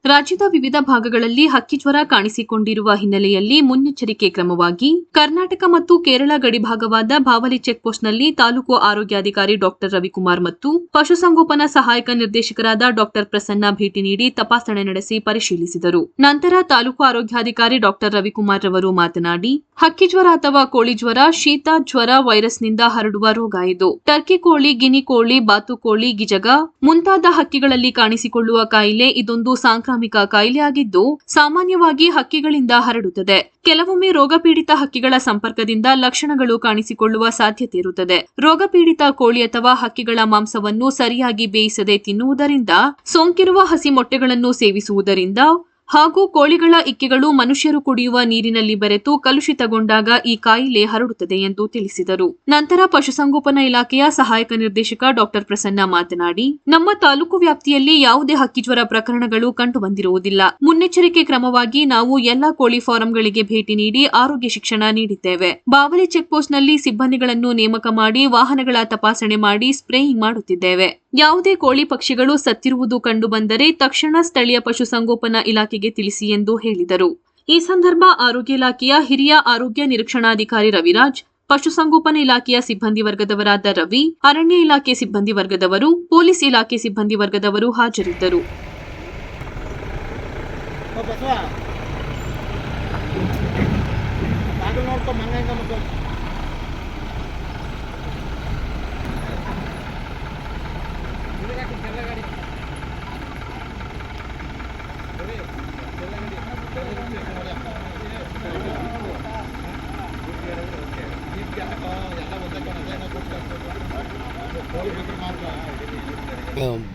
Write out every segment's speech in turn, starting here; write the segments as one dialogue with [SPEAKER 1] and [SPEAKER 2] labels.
[SPEAKER 1] ರಾಜ್ಯದ ವಿವಿಧ ಭಾಗಗಳಲ್ಲಿ ಹಕ್ಕಿಜ್ವರ ಕಾಣಿಸಿಕೊಂಡಿರುವ ಹಿನ್ನೆಲೆಯಲ್ಲಿ ಮುನ್ನೆಚ್ಚರಿಕೆ ಕ್ರಮವಾಗಿ ಕರ್ನಾಟಕ ಮತ್ತು ಕೇರಳ ಗಡಿಭಾಗವಾದ ಬಾವಲಿ ಚೆಕ್ಪೋಸ್ಟ್ನಲ್ಲಿ ತಾಲೂಕು ಆರೋಗ್ಯಾಧಿಕಾರಿ ಡಾ ರವಿಕುಮಾರ್ ಮತ್ತು ಪಶುಸಂಗೋಪನಾ ಸಹಾಯಕ ನಿರ್ದೇಶಕರಾದ ಡಾ ಪ್ರಸನ್ನ ಭೇಟಿ ನೀಡಿ ತಪಾಸಣೆ ನಡೆಸಿ ಪರಿಶೀಲಿಸಿದರು. ನಂತರ ತಾಲೂಕು ಆರೋಗ್ಯಾಧಿಕಾರಿ ಡಾ ರವಿಕುಮಾರ್ ರವರು ಮಾತನಾಡಿ, ಹಕ್ಕಿಜ್ವರ ಅಥವಾ ಕೋಳಿಜ್ವರ ಶೀತ ಜ್ವರ ವೈರಸ್ನಿಂದ ಹರಡುವ ರೋಗ ಇದು. ಟರ್ಕಿ ಕೋಳಿ, ಗಿನಿ ಕೋಳಿ, ಬಾತುಕೋಳಿ, ಗಿಜಗ ಮುಂತಾದ ಹಕ್ಕಿಗಳಲ್ಲಿ ಕಾಣಿಸಿಕೊಳ್ಳುವ ಕಾಯಿಲೆ ಇದೊಂದು ಸಾಂಕ್ರಾಮಿಕ ಕಾಯಿಲೆಯಾಗಿದ್ದು ಸಾಮಾನ್ಯವಾಗಿ ಹಕ್ಕಿಗಳಿಂದ ಹರಡುತ್ತದೆ. ಕೆಲವೊಮ್ಮೆ ರೋಗಪೀಡಿತ ಹಕ್ಕಿಗಳ ಸಂಪರ್ಕದಿಂದ ಲಕ್ಷಣಗಳು ಕಾಣಿಸಿಕೊಳ್ಳುವ ಸಾಧ್ಯತೆ ಇರುತ್ತದೆ. ರೋಗಪೀಡಿತ ಕೋಳಿ ಅಥವಾ ಹಕ್ಕಿಗಳ ಮಾಂಸವನ್ನು ಸರಿಯಾಗಿ ಬೇಯಿಸದೆ ತಿನ್ನುವುದರಿಂದ, ಸೋಂಕಿರುವ ಹಸಿ ಮೊಟ್ಟೆಗಳನ್ನು ಸೇವಿಸುವುದರಿಂದ ಹಾಗೂ ಕೋಳಿಗಳ ಇಕ್ಕೆಗಳು ಮನುಷ್ಯರು ಕುಡಿಯುವ ನೀರಿನಲ್ಲಿ ಬೆರೆತು ಕಲುಷಿತಗೊಂಡಾಗ ಈ ಕಾಯಿಲೆ ಹರಡುತ್ತದೆ ಎಂದು ತಿಳಿಸಿದರು. ನಂತರ ಪಶುಸಂಗೋಪನಾ ಇಲಾಖೆಯ ಸಹಾಯಕ ನಿರ್ದೇಶಕ ಡಾ ಪ್ರಸನ್ನ ಮಾತನಾಡಿ, ನಮ್ಮ ತಾಲೂಕು ವ್ಯಾಪ್ತಿಯಲ್ಲಿ ಯಾವುದೇ ಹಕ್ಕಿಜ್ವರ ಪ್ರಕರಣಗಳು ಕಂಡುಬಂದಿರುವುದಿಲ್ಲ. ಮುನ್ನೆಚ್ಚರಿಕೆ ಕ್ರಮವಾಗಿ ನಾವು ಎಲ್ಲಾ ಕೋಳಿ ಫಾರಂಗಳಿಗೆ ಭೇಟಿ ನೀಡಿ ಆರೋಗ್ಯ ಶಿಕ್ಷಣ ನೀಡಿದ್ದೇವೆ. ಬಾವಲಿ ಚೆಕ್ಪೋಸ್ಟ್ನಲ್ಲಿ ಸಿಬ್ಬಂದಿಗಳನ್ನು ನೇಮಕ ಮಾಡಿ ವಾಹನಗಳ ತಪಾಸಣೆ ಮಾಡಿ ಸ್ಪ್ರೇಯಿಂಗ್ ಮಾಡುತ್ತಿದ್ದೇವೆ. ಯಾವುದೇ ಕೋಳಿ ಪಕ್ಷಿಗಳು ಸತ್ತಿರುವುದು ಕಂಡುಬಂದರೆ ತಕ್ಷಣ ಸ್ಥಳೀಯ ಪಶುಸಂಗೋಪನಾ ಇಲಾಖೆಗೆ ತಿಳಿಸಿ ಎಂದು ಹೇಳಿದರು. ಈ ಸಂದರ್ಭ ಆರೋಗ್ಯ ಇಲಾಖೆಯ ಹಿರಿಯ ಆರೋಗ್ಯ ನಿರೀಕ್ಷಣಾಧಿಕಾರಿ ರವಿರಾಜ್, ಪಶುಸಂಗೋಪನಾ ಇಲಾಖೆಯ ಸಿಬ್ಬಂದಿ ವರ್ಗದವರಾದ ರವಿ, ಅರಣ್ಯ ಇಲಾಖೆ ಸಿಬ್ಬಂದಿ ವರ್ಗದವರು, ಪೊಲೀಸ್ ಇಲಾಖೆ ಸಿಬ್ಬಂದಿ ವರ್ಗದವರು ಹಾಜರಿದ್ದರು.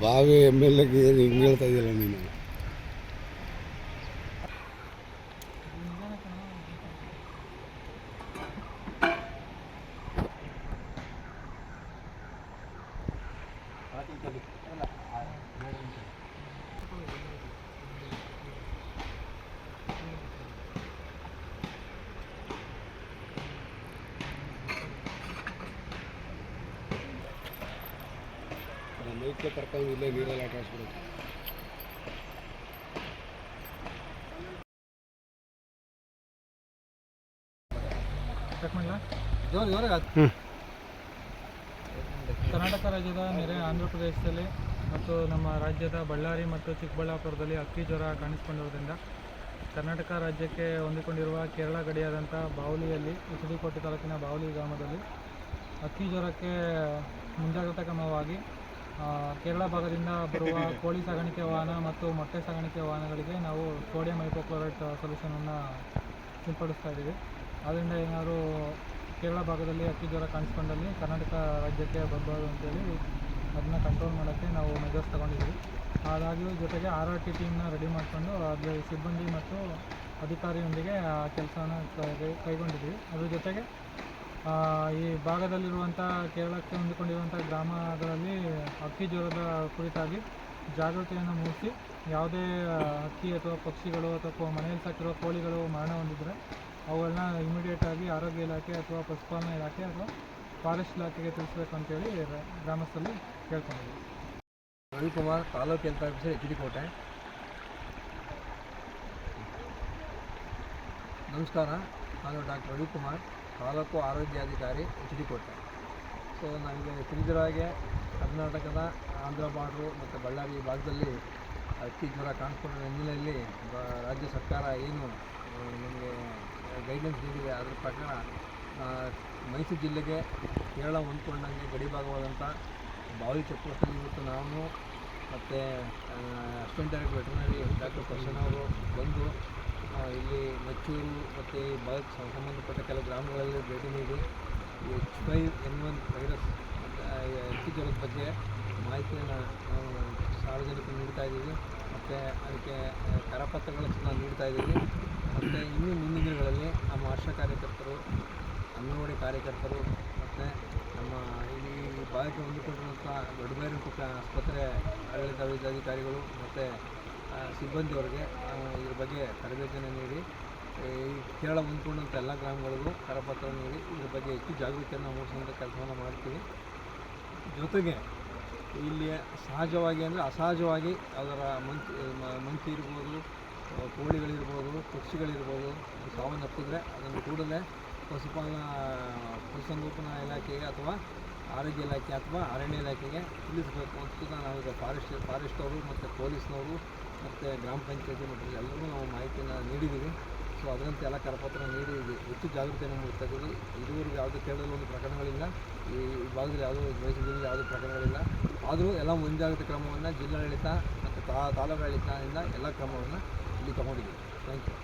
[SPEAKER 2] ಬಾವಿ ಎಮ್ಮೆಲ್ಲೆಗೆ ಹಿಂಗೆ ಹೇಳ್ತಾ ಇದೆಯಲ್ಲ ನೀನು. ನೈಟ್ಗೆ ಕರ್ಕೊಂಡು ಇಲ್ಲೇ ನೀರಲ್ಲಿ ಆಟ ಆಡಿಸ್ಬಿಡೋದು.
[SPEAKER 3] ಕರ್ನಾಟಕ ರಾಜ್ಯದ ನೆರೆ ಆಂಧ್ರ ಪ್ರದೇಶದಲ್ಲಿ ಮತ್ತು ನಮ್ಮ ರಾಜ್ಯದ ಬಳ್ಳಾರಿ ಮತ್ತು ಚಿಕ್ಕಬಳ್ಳಾಪುರದಲ್ಲಿ ಹಕ್ಕಿ ಜ್ವರ ಕಾಣಿಸಿಕೊಂಡಿರುವುದರಿಂದ ಕರ್ನಾಟಕ ರಾಜ್ಯಕ್ಕೆ ಹೊಂದಿಕೊಂಡಿರುವ ಕೇರಳ ಗಡಿಯಾದಂಥ ಬಾವಲಿಯಲ್ಲಿ ಎಚ್.ಡಿ. ತಾಲೂಕಿನ ಬಾವಲಿ ಗ್ರಾಮದಲ್ಲಿ ಹಕ್ಕಿ ಜ್ವರಕ್ಕೆ ಮುಂಜಾಗ್ರತಾ ಕ್ರಮವಾಗಿ ಕೇರಳ ಭಾಗದಿಂದ ಬರುವ ಕೋಳಿ ಸಾಗಾಣಿಕೆ ವಾಹನ ಮತ್ತು ಮೊಟ್ಟೆ ಸಾಗಾಣಿಕೆ ವಾಹನಗಳಿಗೆ ನಾವು ಸೋಡಿಯಂ ಹೈಪೋಕ್ಲೋರೈಟ್ ಸೊಲ್ಯೂಷನನ್ನು ಸಿಂಪಡಿಸ್ತಾ ಇದ್ದೀವಿ. ಆದ್ದರಿಂದ ಏನಾದರೂ ಕೇರಳ ಭಾಗದಲ್ಲಿ ಹಕ್ಕಿ ಜ್ವರ ಕಾಣಿಸ್ಕೊಂಡಲ್ಲಿ ಕರ್ನಾಟಕ ರಾಜ್ಯಕ್ಕೆ ಬರಬಾರ್ದು ಅಂತೇಳಿ ಅದನ್ನ ಕಂಟ್ರೋಲ್ ಮಾಡೋಕ್ಕೆ ನಾವು ಮೆಜರ್ಸ್ ತಗೊಂಡಿದ್ದೀವಿ. ಅದಾಗಿಯೂ ಜೊತೆಗೆ RRT ಟೀಮ್ನ ರೆಡಿ ಮಾಡಿಕೊಂಡು ಅದರ ಸಿಬ್ಬಂದಿ ಮತ್ತು ಅಧಿಕಾರಿಯೊಂದಿಗೆ ಆ ಕೆಲಸವನ್ನು ಕೈಗೊಂಡಿದ್ದೀವಿ. ಅದ್ರ ಜೊತೆಗೆ ಈ ಭಾಗದಲ್ಲಿರುವಂಥ ಕೇರಳಕ್ಕೆ ಹೊಂದಿಕೊಂಡಿರುವಂಥ ಗ್ರಾಮಗಳಲ್ಲಿ ಹಕ್ಕಿ ಜ್ವರದ ಕುರಿತಾಗಿ ಜಾಗೃತಿಯನ್ನು ಮೂಡಿಸಿ ಯಾವುದೇ ಹಕ್ಕಿ ಅಥವಾ ಪಕ್ಷಿಗಳು ಅಥವಾ ಮನೆಯಲ್ಲಿ ಸಾಕಿರೋ ಕೋಳಿಗಳು ಮರಣ ಹೊಂದಿದರೆ ಅವುಗಳನ್ನ ಇಮಿಡಿಯೇಟಾಗಿ ಆರೋಗ್ಯ ಇಲಾಖೆ ಅಥವಾ ಪಶುಪಾಲನಾ ಇಲಾಖೆ ಅಥವಾ ಫಾರೆಸ್ಟ್ ಇಲಾಖೆಗೆ ತಿಳಿಸ್ಬೇಕು ಅಂತೇಳಿ ಗ್ರಾಮಸ್ಥರಲ್ಲಿ ಕೇಳ್ಕೊಂಡಿದ್ದೀವಿ.
[SPEAKER 4] Ravikumar, taluk health officer, H D. ಕೋಟೆ. ನಮಸ್ಕಾರ, ನಾನು ಡಾಕ್ಟರ್ ರವಿಕುಮಾರ್, ತಾಲೂಕು ಆರೋಗ್ಯಾಧಿಕಾರಿ, ಎಚ್.ಡಿ. ಕೋಟೆ. ಸೊ ನನಗೆ ತಿಳಿದಿರೋ ಹಾಗೆ ಕರ್ನಾಟಕದ ಆಂಧ್ರ ಬಾರ್ಡ್ರು ಮತ್ತು ಬಳ್ಳಾರಿ ಭಾಗದಲ್ಲಿ ಹಕ್ಕಿ ಜ್ವರ ಕಾಣಿಸ್ಕೊಂಡಿರೋ ಹಿನ್ನೆಲೆಯಲ್ಲಿ ರಾಜ್ಯ ಸರ್ಕಾರ ಏನು ನಮಗೆ ಗೈಡ್ಲೈನ್ಸ್ ನೀಡಿದೆ ಅದರ ಪ್ರಕಾರ ಮೈಸೂರು ಜಿಲ್ಲೆಗೆ ಕೇರಳ ಹೊಂದ್ಕೊಂಡಂಗೆ ಗಡಿಭಾಗವಾದಂಥ ಬಾವಲಿ ಚೆಕ್ಪೋಸ್ಟಲ್ಲಿ ಇವತ್ತು ನಾವು ಮತ್ತು assistant director veterinary doctor Prasanna ಅವರು ಬಂದು ಇಲ್ಲಿ ಮಚ್ಚೂರು ಮತ್ತು ಈ ಭಾಗಕ್ಕೆ ಸಂಬಂಧಪಟ್ಟ ಕೆಲವು ಗ್ರಾಮಗಳಲ್ಲಿ ಭೇಟಿ ನೀಡಿ H5N1 ವೈರಸ್ ಮತ್ತು ಹಕ್ಕಿ ಜ್ವರದ ಬಗ್ಗೆ ಮಾಹಿತಿಯನ್ನು ನಾವು ಸಾರ್ವಜನಿಕರು ನೀಡ್ತಾ ಇದ್ದೀವಿ ಮತ್ತು ಅದಕ್ಕೆ ಕರಪತ್ರಗಳನ್ನು ನೀಡ್ತಾ ಇದ್ದೀವಿ. ಮತ್ತು ಇನ್ನೂ ಮುಂದಿನ ದಿನಗಳಲ್ಲಿ ನಮ್ಮ ಆಶಾ ಕಾರ್ಯಕರ್ತರು, ಅಂಗನವಾಡಿ ಕಾರ್ಯಕರ್ತರು ಮತ್ತು ನಮ್ಮ ಈ ಭಾಗಕ್ಕೆ ಹೊಂದಿಕೊಂಡಿರುವಂಥ ದೊಡ್ಡಬೈರನಕೊಪ್ಪ ಆಸ್ಪತ್ರೆ ಆಡಳಿತಾಧಿಕಾರಿಗಳು ಮತ್ತು ಸಿಬ್ಬಂದಿಯವರಿಗೆ ಇದ್ರ ಬಗ್ಗೆ ತರಬೇತಿಯನ್ನು ನೀಡಿ ಈ ಕೇರಳ ಹೊಂದ್ಕೊಂಡಂಥ ಎಲ್ಲ ಗ್ರಾಮಗಳಿಗೂ ಕರಪತ್ರ ನೀಡಿ ಇದ್ರ ಬಗ್ಗೆ ಹೆಚ್ಚು ಜಾಗೃತಿಯನ್ನು ಮೂಡಿಸುವಂಥ ಕೆಲಸವನ್ನು ಮಾಡ್ತೀವಿ. ಜೊತೆಗೆ ಇಲ್ಲಿ ಸಹಜವಾಗಿ ಅಂದರೆ ಅಸಹಜವಾಗಿ ಅದರ ಮಂಕಿ ಇರ್ಬೋದು, ಕೋಳಿಗಳಿರ್ಬೋದು, ಪಕ್ಷಿಗಳಿರ್ಬೋದು ಸಾವನ್ನಪ್ಪಿದ್ರೆ ಅದನ್ನು ಕೂಡಲೇ ಪಶುಸಂಗೋಪನಾ ಇಲಾಖೆಗೆ ಅಥವಾ ಆರೋಗ್ಯ ಇಲಾಖೆ ಅಥವಾ ಅರಣ್ಯ ಇಲಾಖೆಗೆ ತಿಳಿಸಬೇಕು ಅಂತ ನಾವೀಗ ಫಾರೆಸ್ಟ್ ಅವರು ಮತ್ತು ಪೊಲೀಸ್ನವರು ಮತ್ತು ಗ್ರಾಮ ಪಂಚಾಯತಿ ಮತ್ತು ಎಲ್ಲರಿಗೂ ನಾವು ಮಾಹಿತಿಯನ್ನು ನೀಡಿದ್ದೀವಿ. ಸೊ ಅದರಂತೆ ಎಲ್ಲ ಕರಪತ್ರ ನೀಡಿ ಹೆಚ್ಚು ಜಾಗೃತಿಯನ್ನು ಮೂಡಿಸ್ತಾ ಇದ್ದೀವಿ. ಇದುವರೆಗೂ ಯಾವುದೇ ಕೇರಳದಲ್ಲಿ ಒಂದು ಪ್ರಕರಣಗಳಿಲ್ಲ, ಈ ಭಾಗದಲ್ಲಿ ಯಾವುದೋ ಮೈಸೂರು ಜಿಲ್ಲೆಯಲ್ಲಿ ಯಾವುದೇ ಪ್ರಕರಣಗಳಿಲ್ಲ. ಆದರೂ ಎಲ್ಲ ಮುಂಜಾಗ್ರತೆ ಕ್ರಮವನ್ನು ಜಿಲ್ಲಾಡಳಿತ ಮತ್ತು ತಾಲೂಕು ಆಡಳಿತದಿಂದ ಎಲ್ಲ ಕ್ರಮವನ್ನು ಇಲ್ಲಿ ತಗೊಂಡಿದ್ದೀವಿ. Thank you.